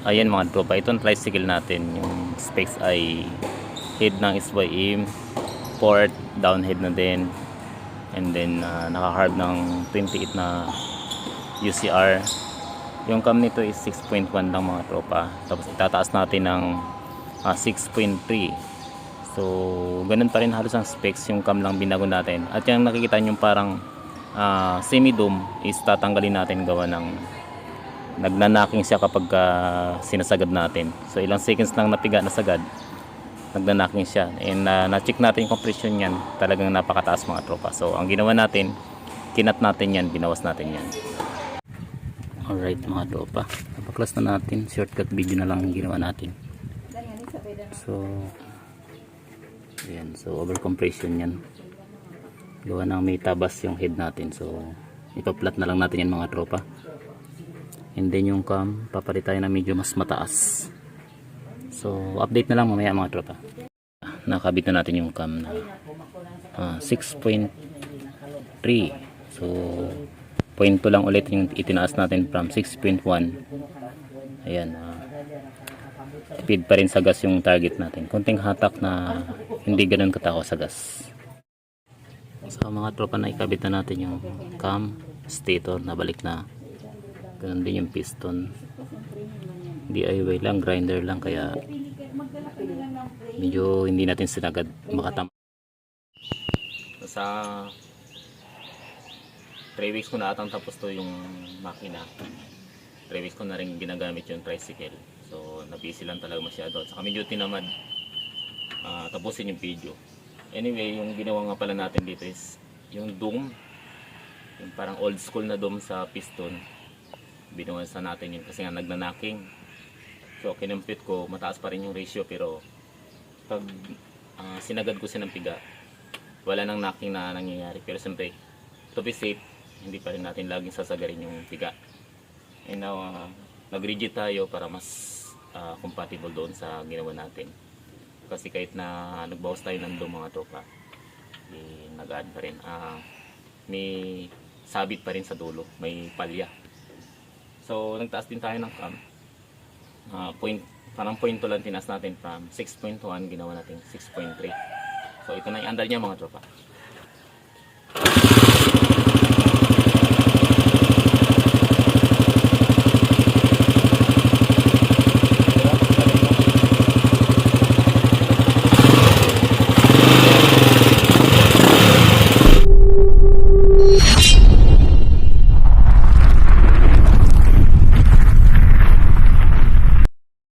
Ayan mga tropa, itong tricycle natin, yung specs ay head ng SYM, port, down head na din, and then naka-carb ng 28 na UCR. Yung cam nito is 6.1 lang mga tropa, tapos itataas natin ng 6.3. So ganun pa rin halos ang specs, yung cam lang binago natin. At yung nakikita nyo parang semi-dome is tatanggalin natin gawa ng nagnanaking siya kapag sinasagad natin. So ilang seconds lang napiga na sagad, nagnanaking siya. And na-check natin yung compression niyan, talagang napakataas mga tropa. So ang ginawa natin, kinat natin yan, binawas natin yan. Alright mga tropa, napaklas na natin, shortcut video na lang ang ginawa natin. So ayan, so over compression yan, gawa ng may tabas yung head natin. So ipaplat na lang natin yan mga tropa. And then yung cam, papalit tayo na medyo mas mataas. So update na lang mamaya mga tropa. Nakabit na natin yung cam na 6.3. So 0.2 lang ulit yung itinaas natin from 6.1. Ayan, speed pa rin sa gas yung target natin. Konting hatak na hindi ganun katako sa gas. So mga tropa, na ikabit na natin yung cam, stator, nabalik na. Ganun din yung piston, DIY lang, grinder lang, kaya medyo hindi natin sinagad makatama. Sa 3 weeks ko na atang tapos to yung makina. 3 weeks ko na rin ginagamit yung tricycle. So na-busy lang talaga masyado, saka medyo tinamad tapusin yung video. Anyway, yung ginawa nga pala natin dito is yung dome, yung parang old school na dome sa piston. Binawasan natin yun kasi nga nagnanaking. So kinumpute ko, mataas pa rin yung ratio, pero pag sinagad ko siya ng piga, wala nang knocking na nangyayari. Pero siyempre, to be safe, hindi pa rin natin laging sasagarin yung piga. And now nag-rigid tayo para mas compatible doon sa ginawa natin. Kasi kahit na nagbawas tayo ng doon mga tropa, nag-add pa rin, may sabit pa rin sa dulo, may palya. So nagtaas din tayo ng cam, parang 0.2 lang tinaas natin, from 6.1 ginawa natin 6.3. So ito na yung andar niya mga tropa.